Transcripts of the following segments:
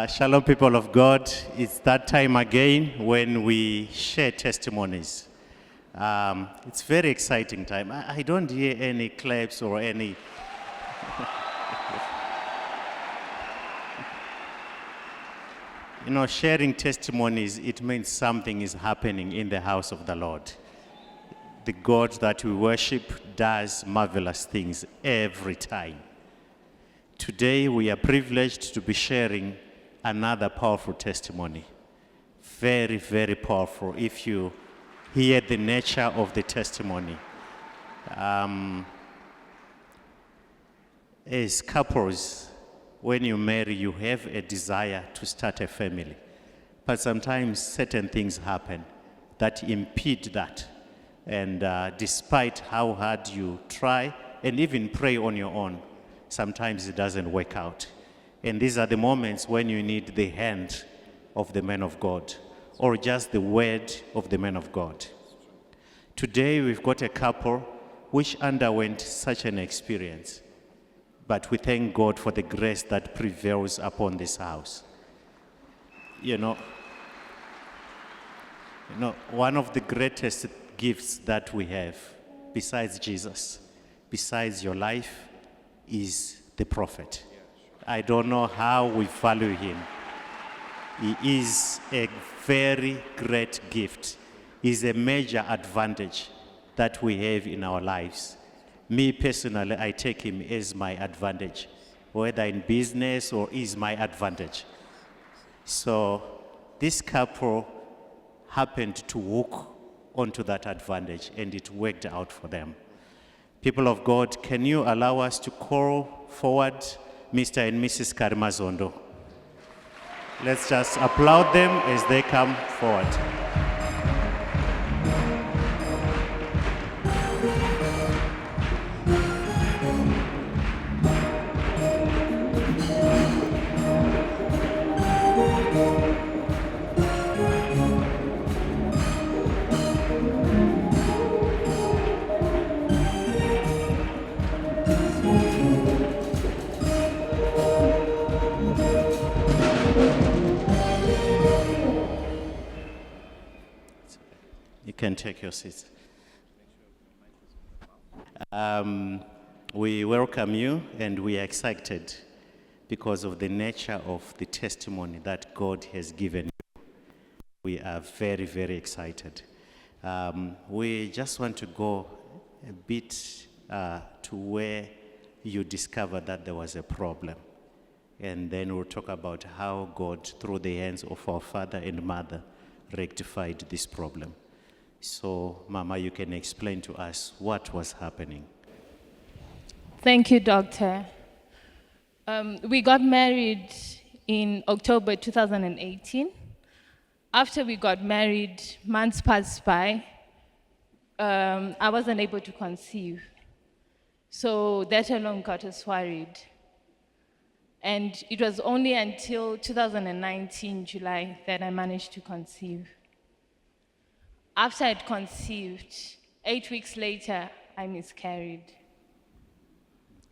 Shalom, people of God. It's that time again when we share testimonies. It's very exciting time. I don't hear any claps or any... You know, sharing testimonies, it means something is happening in the house of the Lord. The God that we worship does marvelous things every time. Today, we are privileged to be sharing another powerful testimony. Very, very powerful if you hear the nature of the testimony. As couples, when you marry, you have a desire to start a family. But sometimes certain things happen that impede that. And despite how hard you try and even pray on your own, sometimes it doesn't work out. And these are the moments when you need the hand of the man of God or just the word of the man of God. Today we've got a couple which underwent such an experience. But we thank God for the grace that prevails upon this house. You know, one of the greatest gifts that we have, besides Jesus, besides your life, is the prophet. I don't know how we value him. He is a very great gift. He's a major advantage that we have in our lives. Me personally, I take him as my advantage, whether in business or is my advantage. So this couple happened to walk onto that advantage and it worked out for them. People of God, can you allow us to call forward Mr. and Mrs. Karimazondo? Let's just applaud them as they come forward. You can take your seats. We welcome you and we are excited because of the nature of the testimony that God has given you. We are very, very excited. We just want to go a bit to where you discovered that there was a problem. And then we'll talk about how God, through the hands of our father and mother, rectified this problem. So, Mama, you can explain to us what was happening. Thank you, Doctor. We got married in October 2018. After we got married, months passed by. I wasn't able to conceive. So that alone got us worried. And it was only until 2019, July, that I managed to conceive. After I'd conceived, 8 weeks later, I miscarried.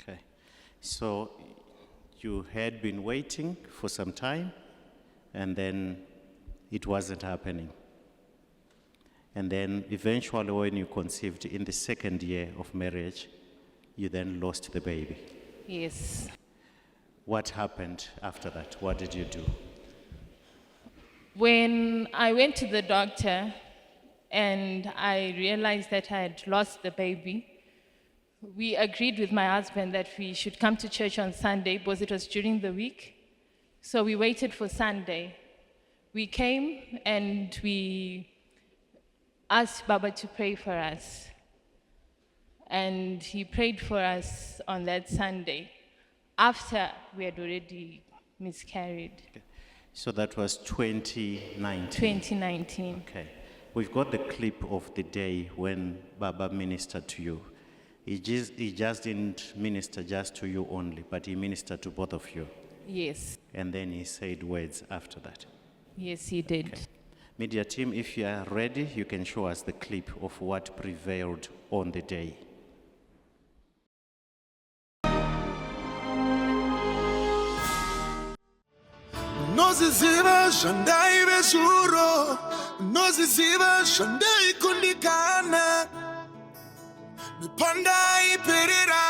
Okay. So you had been waiting for some time, and then it wasn't happening. And then eventually when you conceived in the second year of marriage, you then lost the baby. Yes. What happened after that? What did you do? When I went to the doctor, and I realized that I had lost the baby, we agreed with my husband that we should come to church on Sunday because it was during the week. So we waited for Sunday. We came and we asked Baba to pray for us. And he prayed for us on that Sunday after we had already miscarried. Okay. So that was 2019? 2019. Okay. We've got the clip of the day when Baba ministered to you. He just didn't minister just to you only, but he ministered to both of you. Yes. And then he said words after that. Yes, he did. Okay. Media team, if you are ready, you can show us the clip of what prevailed on the day. Noziziva shandai besuro, noziziva shandai kundikana, mipandai perera.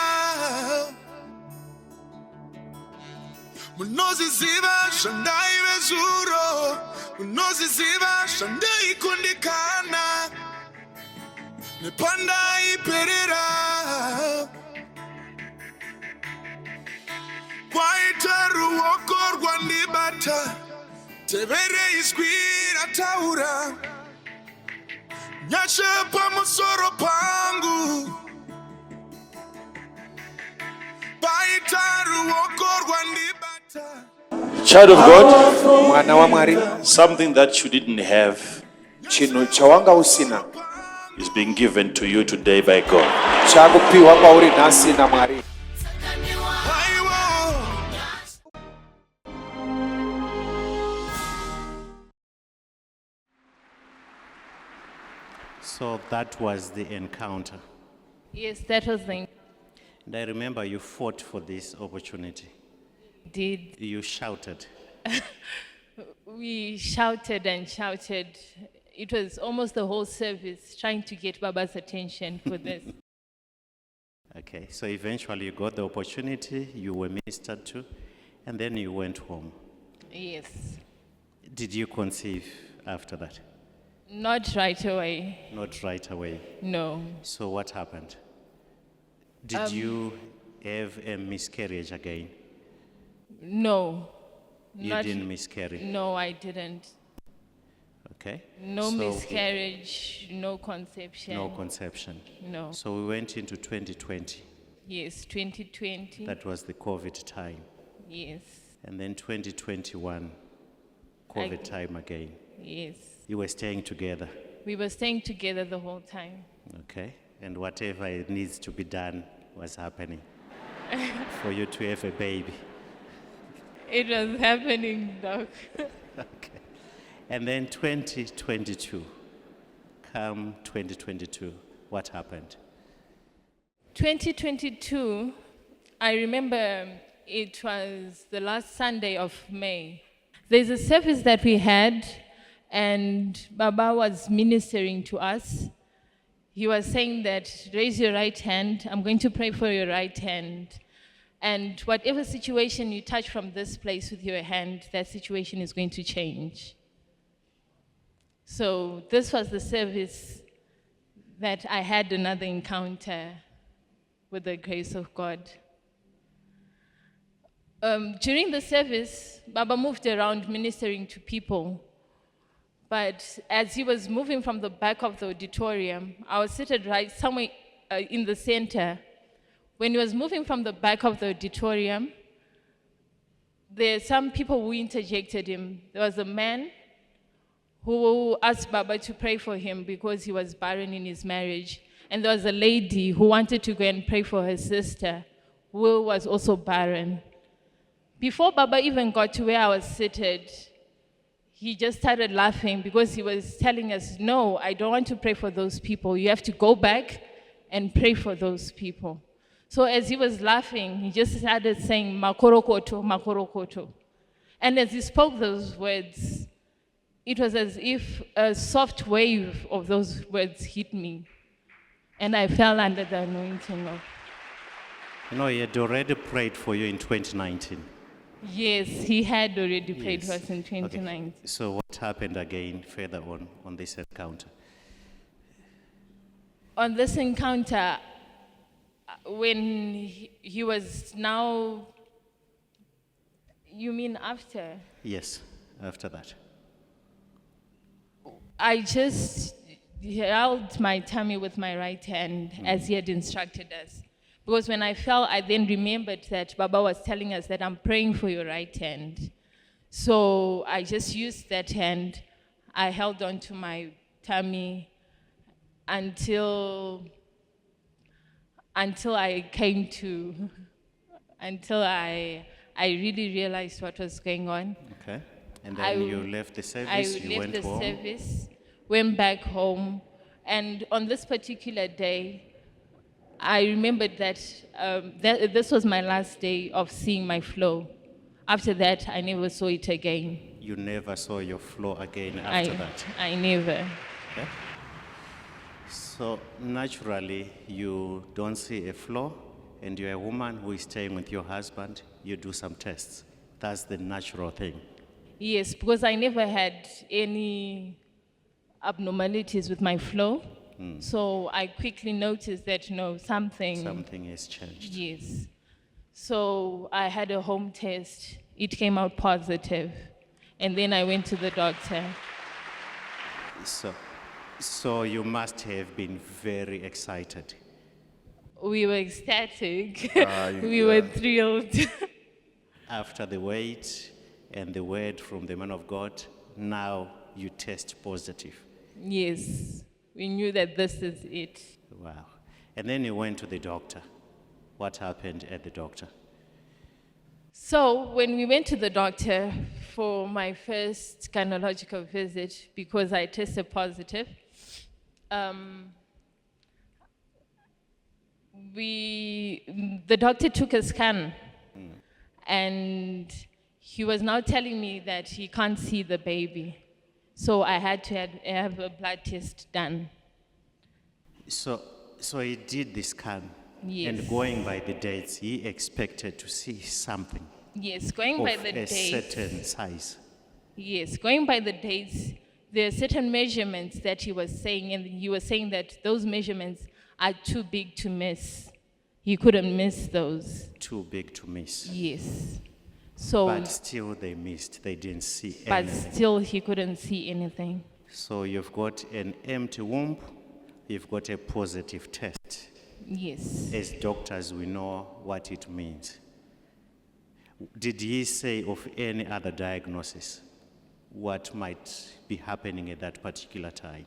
Noziziva shandai besuro, noziziva shandai kundikana, mipandai perera. Kwaitaru okor gwandibata, tevere iskwira taura, nyashe pamusoro pangu. Kwaitaru okor gwandibata. Child of God, mwana wa Mwari, something that you didn't have chino chawanga usina is being given to you today by God. chakupiwa kwauri nasi na Mwari. So that was the encounter. Yes, that was the And I remember you fought for this opportunity. did. You shouted. We shouted and shouted. It was almost the whole service trying to get Baba's attention for this. Okay, so eventually you got the opportunity, you were ministered to, and then you went home. Yes. Did you conceive after that? Not right away. Not right away. No. So what happened? Did you have a miscarriage again? No. You didn't miscarry? No, I didn't. Okay. No So- miscarriage, no conception. No conception. No. So we went into 2020. Yes, 2020. That was the COVID time. Yes. And then 2021, COVID time again. Yes. You were staying together. We were staying together the whole time. Okay. And whatever needs to be done was happening for you to have a baby. It was happening, Doc. Okay. And then 2022, come 2022, what happened? 2022, I remember it was the last Sunday of May. There's a service that we had, and Baba was ministering to us. He was saying that, raise your right hand, I'm going to pray for your right hand. And whatever situation you touch from this place with your hand, that situation is going to change. So this was the service that I had another encounter with the grace of God. During the service, Baba moved around ministering to people. But as he was moving from the back of the auditorium, I was seated right somewhere in the center. When he was moving from the back of the auditorium, there are some people who interjected him. There was a man who asked Baba to pray for him because he was barren in his marriage. And there was a lady who wanted to go and pray for her sister, who was also barren. Before Baba even got to where I was seated, he just started laughing because he was telling us, no, I don't want to pray for those people. You have to go back and pray for those people. So as he was laughing, he just started saying, makorokoto, makorokoto. And as he spoke those words, it was as if a soft wave of those words hit me. And I fell under the anointing of... You know, he had already prayed for you in 2019. Yes, he had already prayed Yes. for us in 2019. Okay. So what happened again further on this encounter? On this encounter, when he was now... You mean after? Yes, after that. I just held my tummy with my right hand as he had instructed us. Because when I fell, I then remembered that Baba was telling us that I'm praying for your right hand. So I just used that hand. I held on to my tummy until I came to, until I really realized what was going on. Okay. And then you left the service, you left went the home. service, went back home, and on this particular day, I remembered that this was my last day of seeing my flow. After that, I never saw it again. You never saw your flow again after that. I never. Okay? So naturally, you don't see a flow, and you're a woman who is staying with your husband, you do some tests. That's the natural thing. Yes, because I never had any abnormalities with my flow. So I quickly noticed that, something Has changed. Yes. So I had a home test. It came out positive. And then I went to the doctor. So you must have been very excited. We were ecstatic. We were thrilled. After the wait and the word from the man of God, now you test positive. Yes. We knew that this is it. Wow. And then you went to the doctor. What happened at the doctor? So when we went to the doctor for my first gynecological visit, because I tested positive, the doctor took a scan, and he was now telling me that he can't see the baby. So I had to have a blood test done. So he did the scan. Yes. And going by the dates, he expected to see something Yes, going of by the a dates. certain size. Yes, going by the dates, there are certain measurements that he was saying, and he was saying that those measurements are too big to miss. He couldn't miss those. Too big to miss. Yes. So, But still they missed. They didn't see but anything. still he couldn't see anything. So you've got an empty womb. You've got a positive test. Yes. As doctors, we know what it means. Did he say of any other diagnosis? What might be happening at that particular time?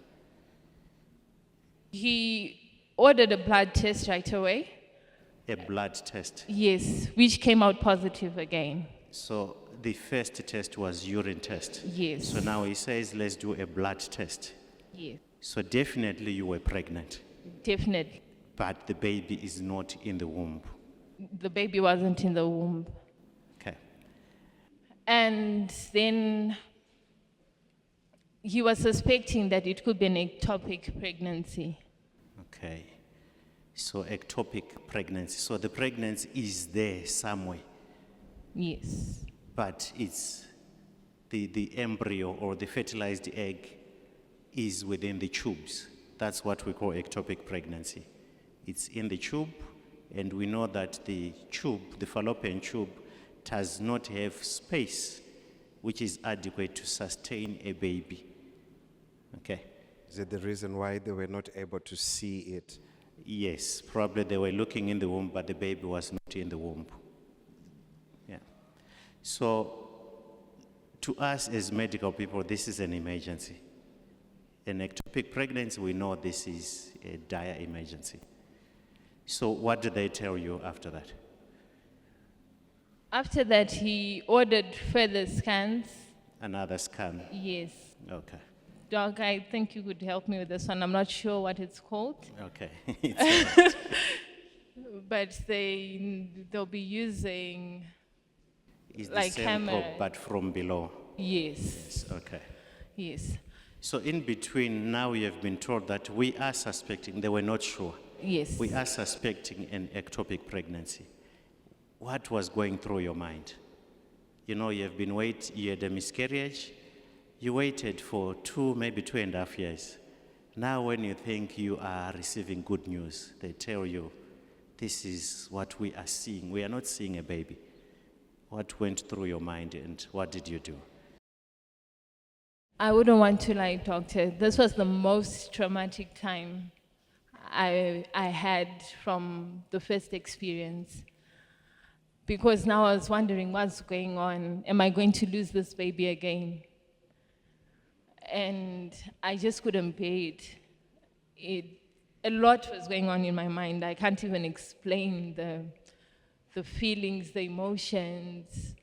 He ordered a blood test right away. A blood test. Yes, which came out positive again. So the first test was urine test. Yes. So now he says, let's do a blood test. Yes, So definitely you were pregnant, definitely. but the baby is not in the womb. The baby wasn't in the womb. Okay. And then he was suspecting that it could be an ectopic pregnancy. Okay. So ectopic pregnancy. So the pregnancy is there somewhere, Yes. but it's the embryo or the fertilized egg is within the tubes. That's what we call ectopic pregnancy. It's in the tube, and we know that the tube, the fallopian tube, does not have space which is adequate to sustain a baby. Okay. Is it the reason why they were not able to see it? Yes, probably they were looking in the womb, but the baby was not in the womb. Yeah. So, to us as medical people, this is an emergency. An ectopic pregnancy, we know this is a dire emergency. So, what did they tell you after that? After that, he ordered further scans. Another scan. Yes. Okay. Doc, I think you could help me with this one. I'm not sure what it's called, Okay. It's all right. but they'll be using, It's like the same camera. probe, but from below. yes, Yes, okay. yes, So in between, now you have been told that we are suspecting, they were not sure. yes. We are suspecting an ectopic pregnancy. What was going through your mind? You know, you have been you had a miscarriage, you waited for 2, maybe 2.5 years. Now when you think you are receiving good news, they tell you, this is what we are seeing. We are not seeing a baby. What went through your mind and what did you do? I wouldn't want to lie, doctor. This was the most traumatic time I had from the first experience. Because now I was wondering what's going on. Am I going to lose this baby again? And I just couldn't bear it. A lot was going on in my mind. I can't even explain the feelings, the emotions.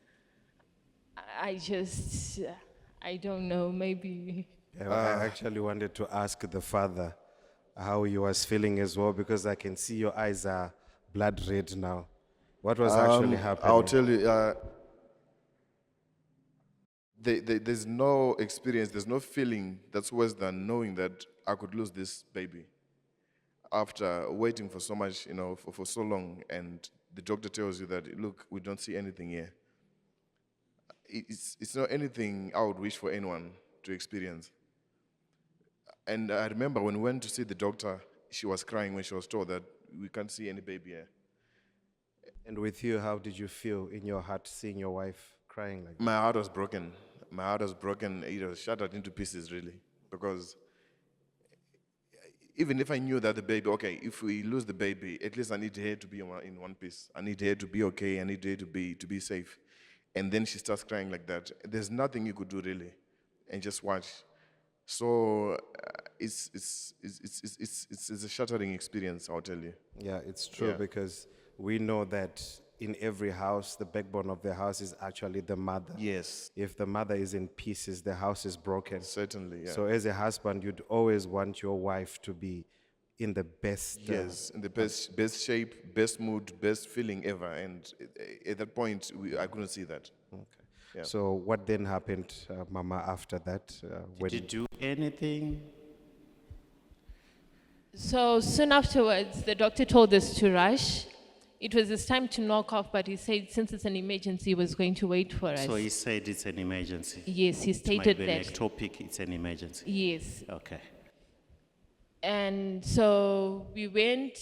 I don't know, maybe. I actually wanted to ask the father how he was feeling as well, because I can see your eyes are blood red now. What was actually happening? I'll tell you, there's no experience, there's no feeling that's worse than knowing that I could lose this baby after waiting for so much, for so long, and the doctor tells you that, look, we don't see anything here. It's not anything I would wish for anyone to experience. And I remember when we went to see the doctor, she was crying when she was told that we can't see any baby here. And with you, how did you feel in your heart seeing your wife crying like that? My heart was broken. My heart was broken. It was shattered into pieces, really. Because even if I knew that the baby, okay, if we lose the baby, at least I need her to be in one piece. I need her to be okay. I need her to be safe. And then she starts crying like that. There's nothing you could do, really, and just watch. So it's a shattering experience, I'll tell you. Yeah, it's true Yeah. because we know that in every house, the backbone of the house is actually the mother. Yes, If the mother is in pieces, the house is broken. certainly. Yeah. So as a husband, you'd always want your wife to be in the best. Yes, in the best shape, best mood, best feeling ever. And at that point, I couldn't see that. Okay. Yeah. So what then happened, Mama, after that? When Did you do anything? So soon afterwards, the doctor told us to rush. It was his time to knock off, but he said since it's an emergency, he was going to wait for us. So he said it's an emergency. Yes, he It might stated be an that. ectopic, it's an emergency. Yes. Okay. And so we went,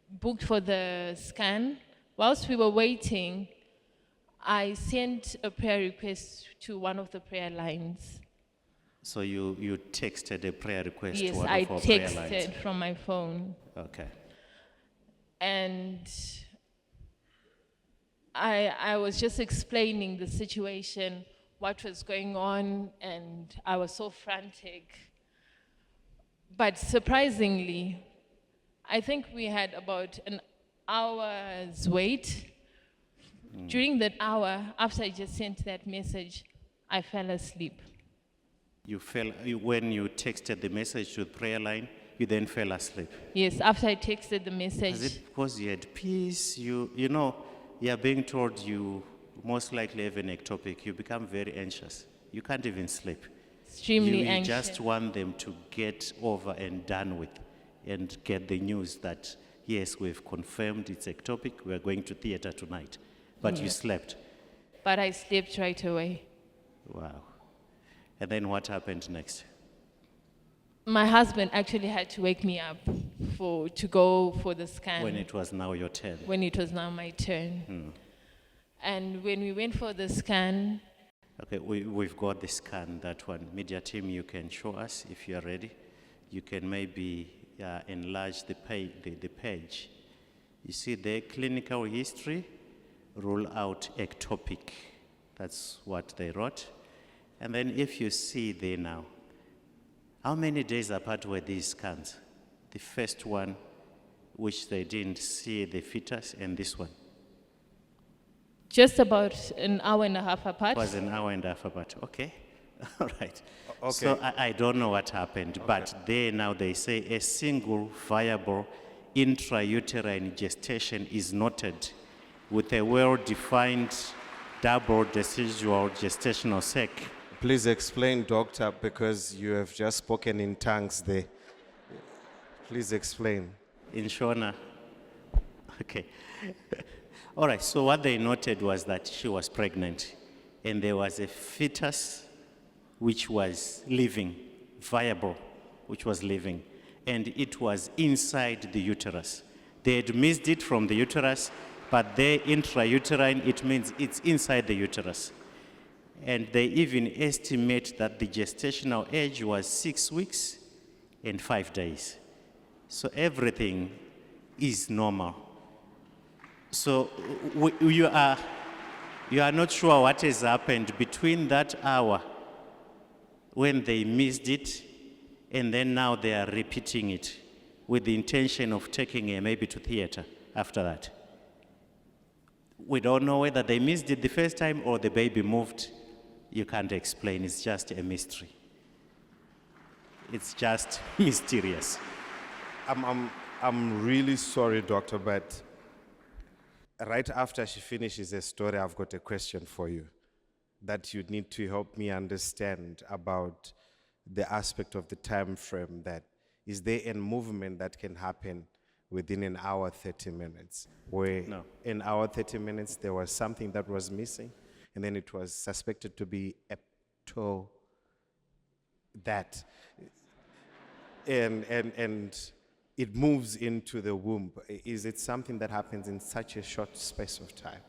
booked for the scan. Whilst we were waiting, I sent a prayer request to one of the prayer lines. So you texted a prayer request Yes, to one I of our prayer lines. texted from my phone. Okay. And I was just explaining the situation, what was going on, and I was so frantic. But surprisingly, I think we had about an hour's wait. During that hour, after I just sent that message, I fell asleep. When you texted the message to the prayer line, you then fell asleep. Yes, after I texted the Is message. it because you had peace? You are being told you most likely have an ectopic. You become very anxious. You can't even sleep. Extremely you anxious. just want them to get over and done with and get the news that, yes, we've confirmed it's ectopic, we're going to theater tonight. But you slept. But I slept right away. Wow. And then what happened next? My husband actually had to wake me up to go for the scan. When it was now your turn. When it was now my turn. And when we went for the scan, Okay, we've got the scan, that one. Media team, you can show us if you are ready. You can maybe enlarge the page. You see the clinical history, rule out ectopic. That's what they wrote. And then if you see there now, how many days apart were these scans? The first one, which they didn't see the fetus, and this one. just about an hour and a half apart. Was an hour and a half apart. Okay. All right. Okay. So I don't know what happened, but there now they say a single viable intrauterine gestation is noted with a well-defined double decidual gestational sac. Please explain, doctor, because you have just spoken in tongues there. Please explain. In Shona. Okay. All right, so what they noted was that she was pregnant and there was a fetus which was living, viable, which was living, and it was inside the uterus. They had missed it from the uterus, but there intrauterine, it means it's inside the uterus. And they even estimate that the gestational age was 6 weeks and 5 days. So everything is normal. So you are not sure what has happened between that hour when they missed it and then now they are repeating it with the intention of taking her maybe to theater after that. We don't know whether they missed it the first time or the baby moved. You can't explain, it's just a mystery. It's just mysterious. I'm really sorry, doctor, but right after she finishes her story, I've got a question for you. that you need to help me understand about the aspect of the time frame, that is there a movement that can happen within an hour, 30 minutes, where No. in hour, 30 minutes, there was something that was missing, and then it was suspected to be that. And it moves into the womb. Is it something that happens in such a short space of time?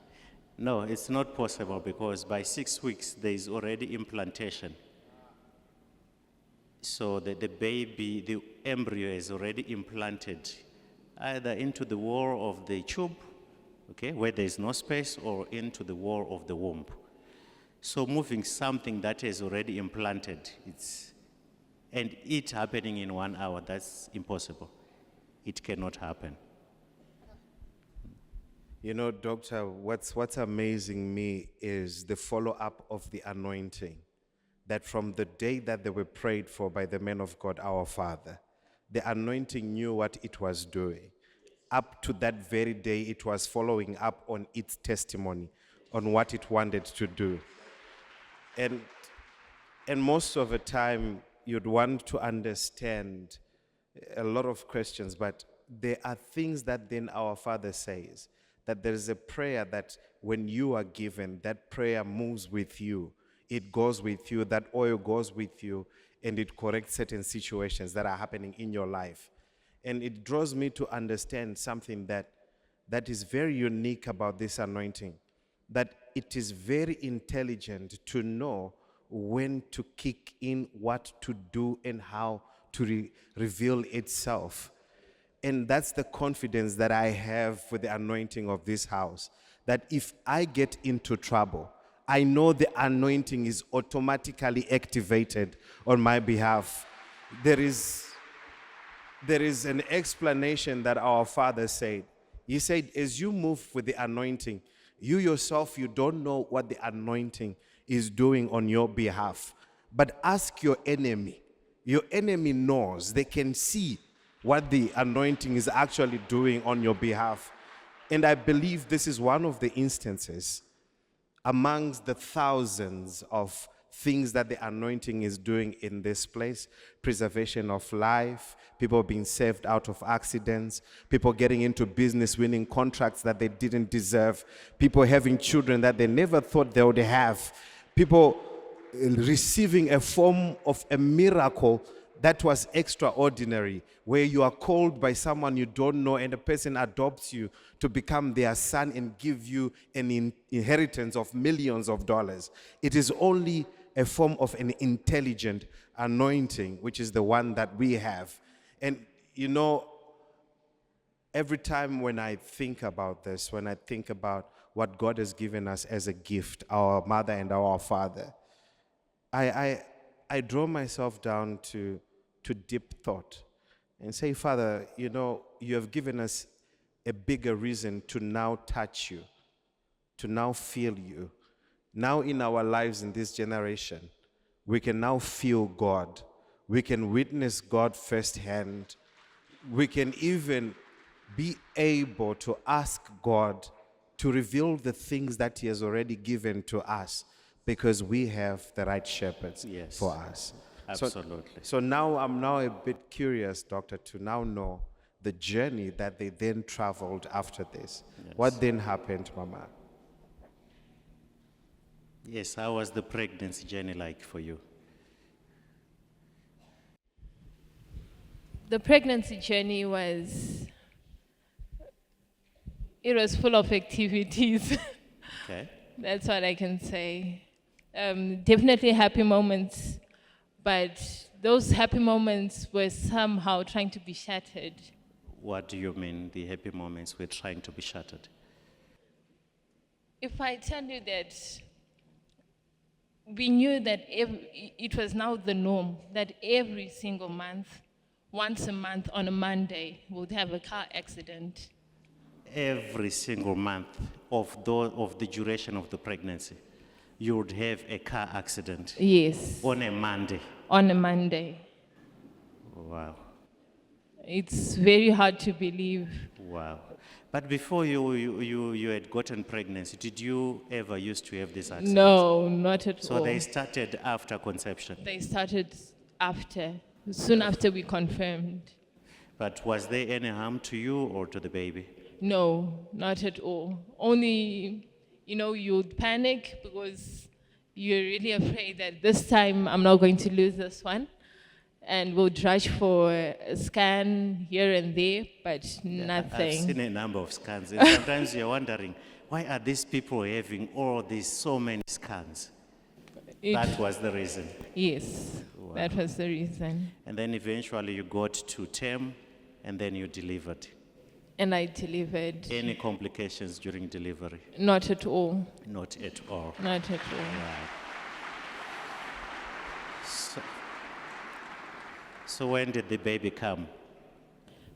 No, it's not possible because by 6 weeks there is already implantation. So the baby, the embryo is already implanted either into the wall of the tube, okay, where there is no space, or into the wall of the womb. So moving something that is already implanted, and it happening in 1 hour, that's impossible. It cannot happen. You know, Doctor, what's amazing me is the follow-up of the anointing. That from the day that they were prayed for by the man of God, our Father, the anointing knew what it was doing. Up to that very day, it was following up on its testimony, on what it wanted to do. And most of the time, you'd want to understand a lot of questions, but there are things that then our Father says, that there is a prayer that when you are given, that prayer moves with you. It goes with you, that oil goes with you, and it corrects certain situations that are happening in your life. And it draws me to understand something that is very unique about this anointing, that it is very intelligent to know when to kick in, what to do, and how to reveal itself. And that's the confidence that I have for the anointing of this house, that if I get into trouble, I know the anointing is automatically activated on my behalf. There is an explanation that our Father said. He said, as you move with the anointing, you yourself, you don't know what the anointing is doing on your behalf. But ask your enemy. Your enemy knows. They can see what the anointing is actually doing on your behalf. And I believe this is one of the instances amongst the thousands of things that the anointing is doing in this place. Preservation of life, people being saved out of accidents, people getting into business, winning contracts that they didn't deserve, people having children that they never thought they would have, people receiving a form of a miracle that was extraordinary, where you are called by someone you don't know and a person adopts you to become their son and give you an inheritance of millions of dollars. It is only a form of an intelligent anointing, which is the one that we have. And you know, every time when I think about this, when I think about what God has given us as a gift, our mother and our father, I draw myself down to deep thought and say, Father, you know, you have given us a bigger reason to now touch you, to now feel you. Now in our lives in this generation, we can now feel God. We can witness God firsthand. We can even be able to ask God to reveal the things that He has already given to us, because we have the right shepherds Yes. for us. Absolutely. So now I'm now a bit curious, Doctor, to now know the journey that they then traveled after this. Yes. What then happened, Mama? Yes, how was the pregnancy journey like for you? The pregnancy journey was full of activities. Okay. That's what I can say. Definitely happy moments, but those happy moments were somehow trying to be shattered. What do you mean the happy moments were trying to be shattered? If I tell you that we knew that it was now the norm that every single month, once a month on a Monday, we'd have a car accident. Every single month of the duration of the pregnancy, you would have a car accident Yes, on a Monday. on a Monday. Wow. It's very hard to believe. Wow. But before you had gotten pregnancy, did you ever used to have this accident? No, not at So all. they started after conception. They started soon after we confirmed. But was there any harm to you or to the baby? No, not at all. Only, you'd panic because you're really afraid that this time I'm not going to lose this one. And we'll rush for a scan here and there, but I've nothing. seen a number of scans. And sometimes you're wondering, why are these people having all these so many scans? That was the reason. Yes, that was the reason. And then eventually you got to term and then you delivered. And I delivered. Any complications during delivery? Not at all. Not at all. Not at all. So when did the baby come?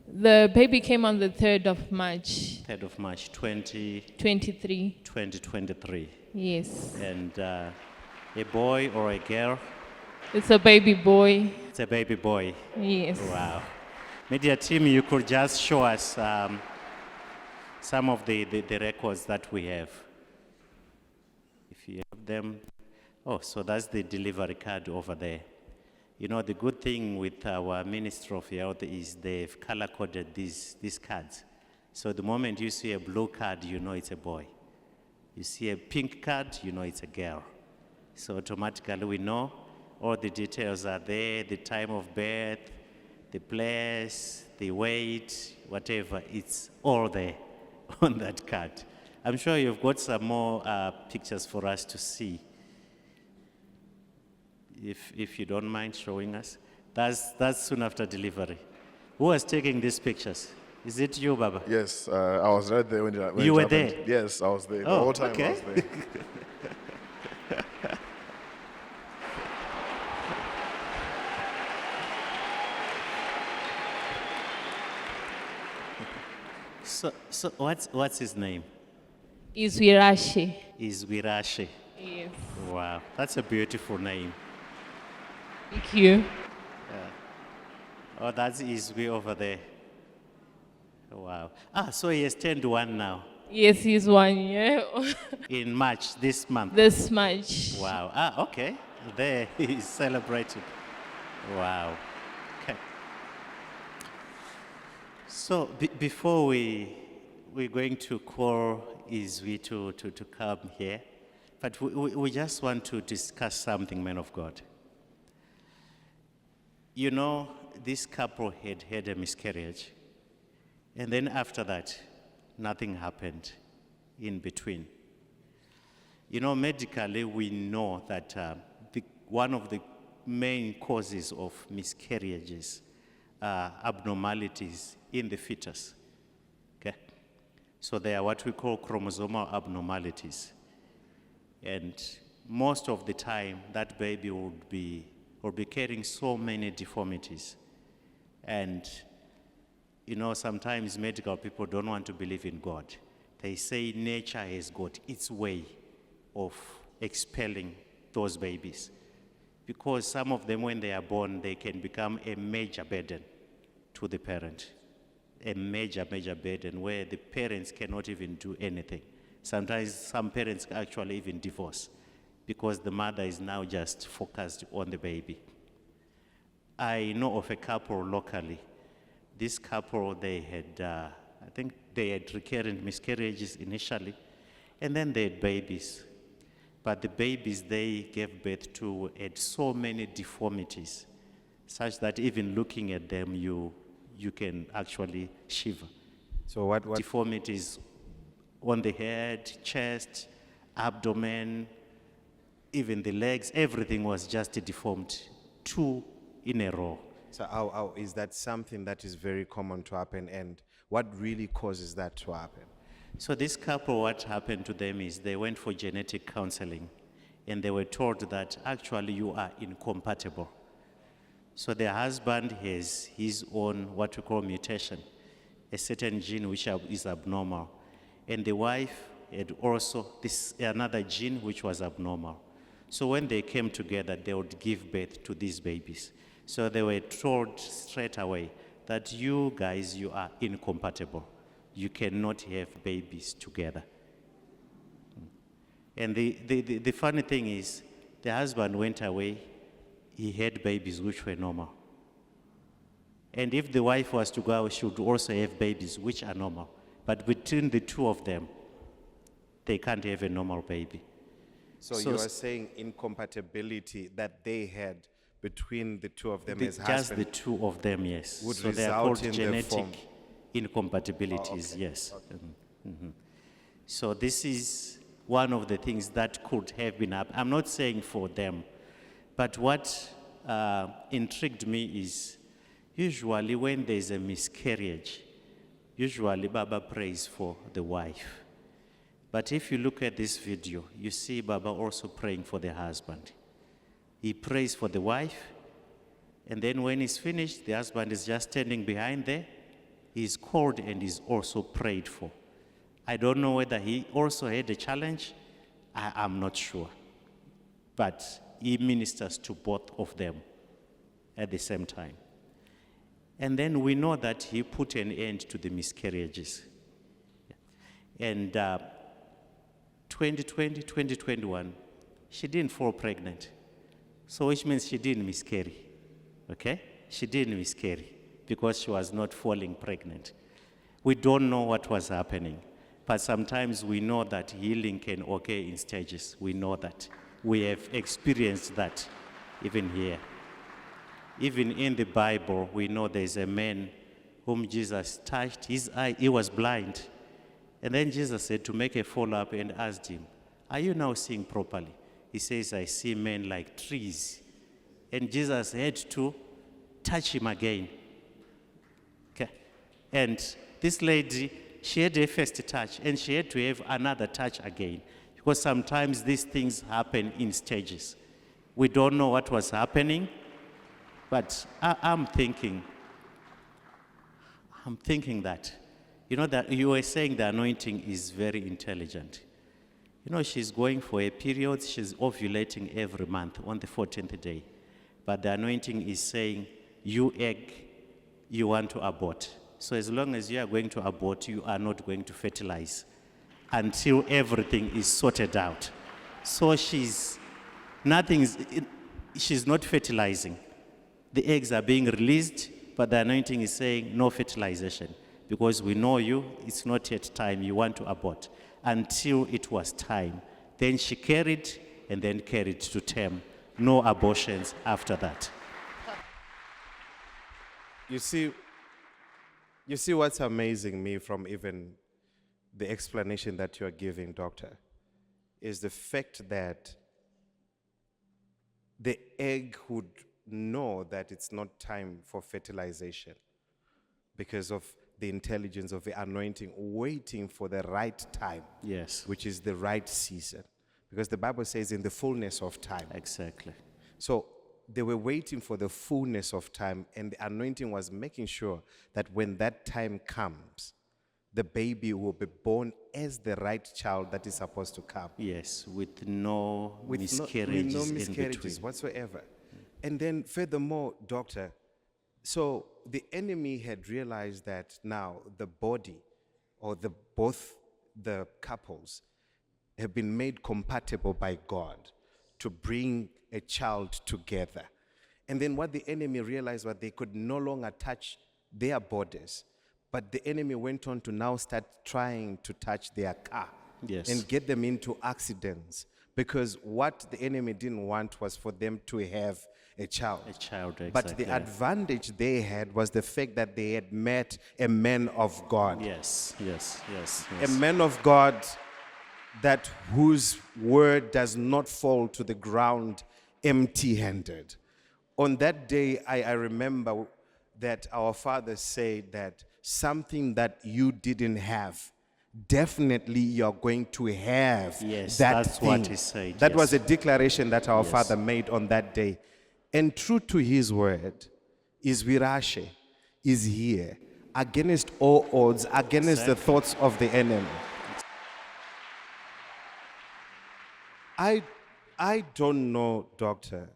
The baby came on the 3rd of March, 3rd of March 23. 2023. Yes. And a boy or a girl? It's a baby boy. It's a baby boy. Yes. Wow. Media team, you could just show us some of the records that we have. If you have them. Oh, so that's the delivery card over there. You know, the good thing with our Ministry of Health is they've color-coded these cards. So the moment you see a blue card, you know it's a boy. You see a pink card, you know it's a girl. So automatically we know all the details are there, the time of birth, the place, the weight, whatever, it's all there on that card. I'm sure you've got some more pictures for us to see. If you don't mind showing us. That's soon after delivery. Who was taking these pictures? Is it you, Baba? Yes, I was right there when it You were happened. there? Yes, I was there. The Oh, whole time okay. I was there. So what's his name? Izwirashi. Izwirashi. Yes. Wow, that's a beautiful name. Thank you. Oh, that's Izwi over there. Wow. So he has turned 1 now. Yes, he's 1 year. In March, this month. This much. Wow. Okay. There he is celebrating. Wow. Okay. So before we're going to call Izwi to come here, but we just want to discuss something, man of God. You know, this couple had a miscarriage. And then after that, nothing happened in between. You know, medically, we know that one of the main causes of miscarriages are abnormalities in the fetus. Okay? So they are what we call chromosomal abnormalities. And most of the time, that baby will be carrying so many deformities. And, you know, sometimes medical people don't want to believe in God. They say nature has got its way of expelling those babies. Because some of them, when they are born, they can become a major burden to the parent. A major burden where the parents cannot even do anything. Sometimes some parents actually even divorce because the mother is now just focused on the baby. I know of a couple locally. This couple, they had, I think they had recurrent miscarriages initially, and then they had babies. But the babies they gave birth to had so many deformities, such that even looking at them, you can actually shiver. So what Deformities on the head, chest, abdomen, even the legs, everything was just deformed, 2 in a row. So is that something that is very common to happen, and what really causes that to happen? So this couple, what happened to them is they went for genetic counseling, and they were told that actually you are incompatible. So their husband has his own what we call mutation, a certain gene which is abnormal. And the wife had also another gene which was abnormal. So when they came together, they would give birth to these babies. So they were told straight away that you guys, you are incompatible. you cannot have babies together. And the funny thing is, the husband went away, he had babies which were normal. And if the wife was to go, she would also have babies which are normal. But between the two of them, they can't have a normal baby. So you are saying incompatibility that they had between the two of them as Just husband the two of them, yes. would So they are result called in the genetic form. incompatibilities, yes. So this is one of the things that could have been up. I'm not saying for them, but what intrigued me is usually when there's a miscarriage, usually Baba prays for the wife. But if you look at this video, you see Baba also praying for the husband. He prays for the wife, and then when he's finished, the husband is just standing behind there. He's called and is also prayed for. I don't know whether he also had a challenge. I'm not sure. But he ministers to both of them at the same time. And then we know that he put an end to the miscarriages. And 2020, 2021, she didn't fall pregnant. So which means she didn't miscarry, okay? She didn't miscarry because she was not falling pregnant. We don't know what was happening, but sometimes we know that healing can occur in stages. We know that. We have experienced that even here. Even in the Bible, we know there's a man whom Jesus touched his eye. He was blind. And then Jesus said to make a follow-up and asked him, are you now seeing properly? He says, I see men like trees. And Jesus had to touch him again. Okay. And this lady, she had a first touch, and she had to have another touch again. Because sometimes these things happen in stages. We don't know what was happening, but I'm thinking that, you know, that you were saying the anointing is very intelligent. You know, she's going for a period, she's ovulating every month on the 14th day. But the anointing is saying, you egg, you want to abort. So as long as you are going to abort, you are not going to fertilize until everything is sorted out. So she's not fertilizing. The eggs are being released, but the anointing is saying no fertilization. Because we know you, it's not yet time, you want to abort. Until it was time. Then she carried, and then carried to term. No abortions after that. You see what's amazing me from even the explanation that you're giving, doctor, is the fact that the egg would know that it's not time for fertilization because of the intelligence of the anointing, waiting for the right time. Yes. Which is the right season. Because the Bible says in the fullness of time. Exactly. So they were waiting for the fullness of time, and the anointing was making sure that when that time comes, the baby will be born as the right child that is supposed to come. Yes, with no with miscarriages, no miscarriages in between. whatsoever. And then furthermore, doctor, so the enemy had realized that now the body or both the couples have been made compatible by God to bring a child together. And then what the enemy realized was they could no longer touch their bodies, but the enemy went on to now start trying to touch their car. Yes. And get them into accidents. Because what the enemy didn't want was for them to have a child. A child, exactly. But the advantage they had was the fact that they had met a man of God. Yes. A man of God that whose word does not fall to the ground empty-handed. On that day, I remember that our father said that something that you didn't have, definitely you're going to have. Yes, that that's thing. what he said. That yes. was a declaration that our Yes. father made on that day. And true to his word, is Virashe, is here, against all odds, against the thoughts of the enemy. I don't know, doctor,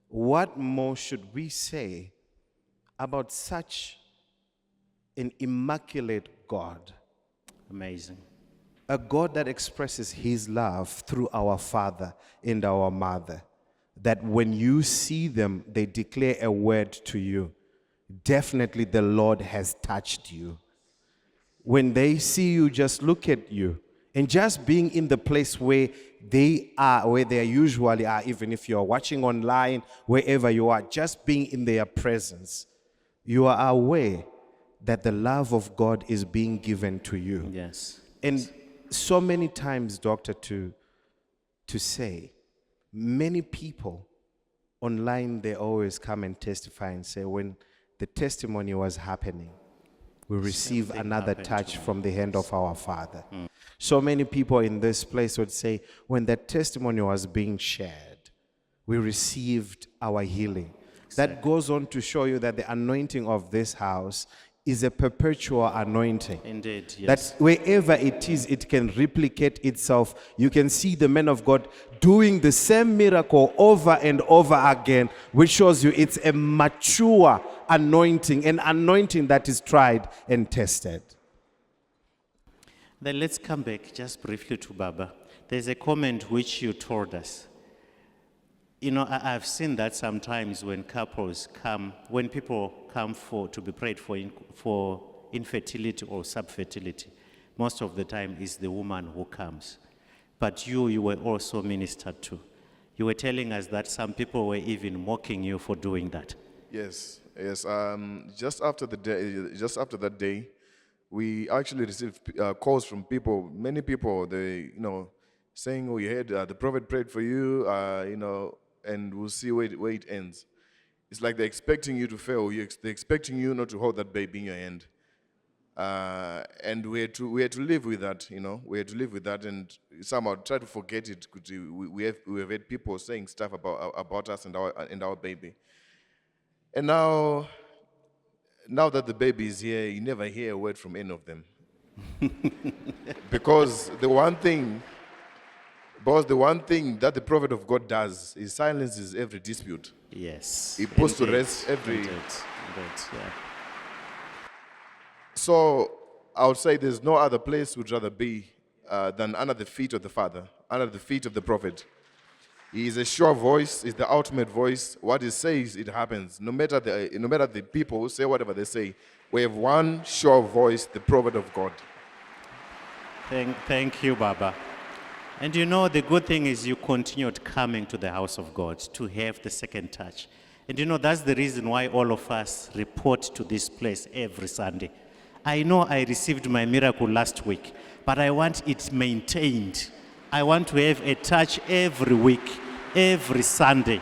what more should we say about such an immaculate God, Amazing. a God that expresses his love through our father and our mother, that when you see them, they declare a word to you. Definitely the Lord has touched you. When they see you, just look at you. And just being in the place where they are, where they usually are, even if you're watching online, wherever you are, just being in their presence, you are aware that the love of God is being given to you. Yes. And so many times, Doctor, to say, many people online, they always come and testify and say, when the testimony was happening, we receive thing another happened to touch me. from the hand of our Father. So many people in this place would say, when that testimony was being shared, we received our healing. That goes on to show you that the anointing of this house is a perpetual anointing. Indeed, yes. That wherever it is, it can replicate itself. You can see the men of God doing the same miracle over and over again, which shows you it's a mature anointing, an anointing that is tried and tested. Then let's come back just briefly to Baba. There's a comment which you told us. You know, I've seen that sometimes when couples come, when people come to be prayed for infertility or subfertility, most of the time is the woman who comes. But you were also ministered to. You were telling us that some people were even mocking you for doing that. Yes. Just after that day, we actually received calls from people. Many people, they, saying, "Oh, you heard the prophet prayed for you," and we'll see where it ends. It's like they're expecting you to fail. They're expecting you not to hold that baby in your hand. And we had to live with that, We had to live with that and somehow try to forget it. We have had people saying stuff about us and our baby. And now that the baby is here, you never hear a word from any of them. Because the one thing that the prophet of God does is silences every dispute. Yes. He puts to Indeed. rest every... Indeed, yeah. So I would say there's no other place we'd rather be than under the feet of the Father, under the feet of the prophet. He is a sure voice, is the ultimate voice. What he says, it happens. No matter the people who say whatever they say, we have one sure voice, the prophet of God. Thank you, Baba. And the good thing is you continued coming to the house of God to have the second touch. And that's the reason why all of us report to this place every Sunday. I know I received my miracle last week, but I want it maintained. I want to have a touch every week, every Sunday,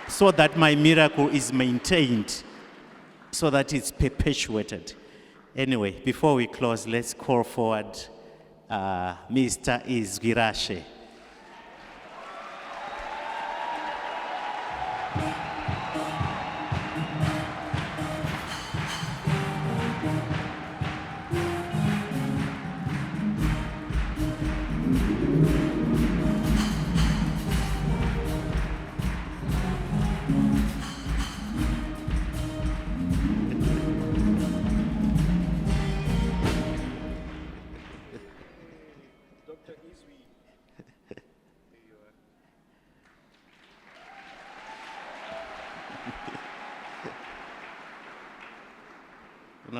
so that my miracle is maintained, so that it's perpetuated. Anyway, before we close, let's call forward Mr. Izgirashe.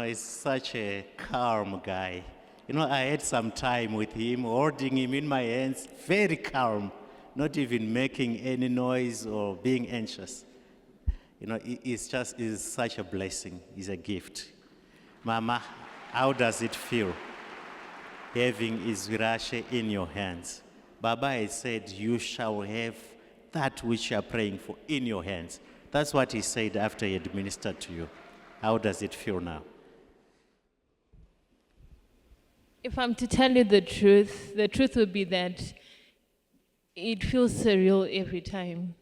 He's such a calm guy. I had some time with him, holding him in my hands, very calm, not even making any noise or being anxious. It's such a blessing. It's a gift. Mama, how does it feel having Izvirashe in your hands? Baba has said, you shall have that which you are praying for in your hands. That's what he said after he had ministered to you. How does it feel now? If I'm to tell you the truth would be that it feels surreal every time.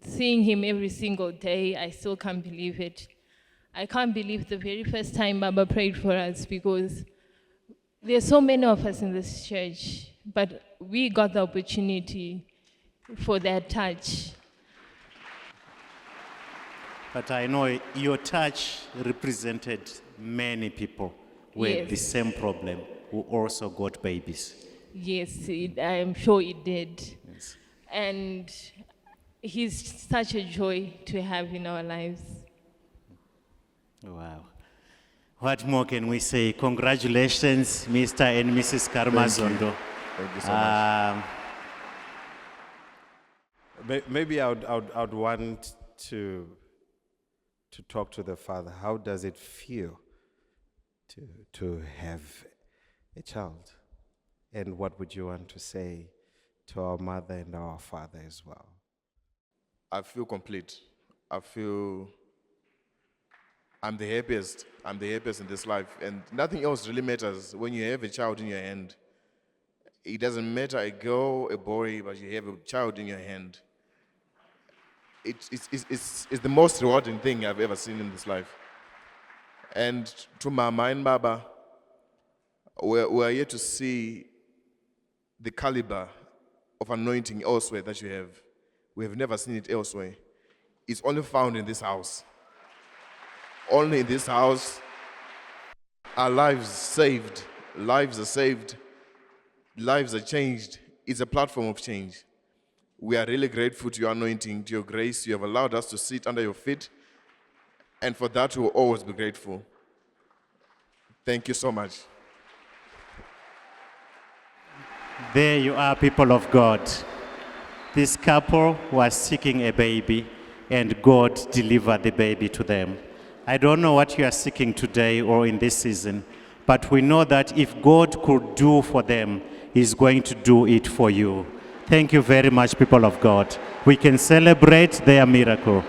Seeing him every single day, I still can't believe it. I can't believe the very first time Baba prayed for us, because there's so many of us in this church, but we got the opportunity for that touch. But I know your touch represented many people with the Yes. same problem who also got babies. Yes, I am sure it did. Yes. And he's such a joy to have in our lives. Wow. What more can we say? Congratulations, Mr. and Mrs. Karmazondo. Thank you so much. Maybe I would want to talk to the father. How does it feel to have a child? And what would you want to say to our mother and our father as well? I feel complete. I feel I'm the happiest. I'm the happiest in this life. And nothing else really matters when you have a child in your hand. It doesn't matter a girl, a boy, but you have a child in your hand. It's the most rewarding thing I've ever seen in this life. And to Mama and Baba, we're here to see the caliber of anointing elsewhere that you have. We have never seen it elsewhere. It's only found in this house. Only in this house are lives saved. Lives are saved. Lives are changed. It's a platform of change. We are really grateful to your anointing, to your grace. You have allowed us to sit under your feet. And for that, we will always be grateful. Thank you so much. There you are, people of God. This couple was seeking a baby, and God delivered the baby to them. I don't know what you are seeking today or in this season, but we know that if God could do for them, He's going to do it for you. Thank you very much, people of God. We can celebrate their miracle.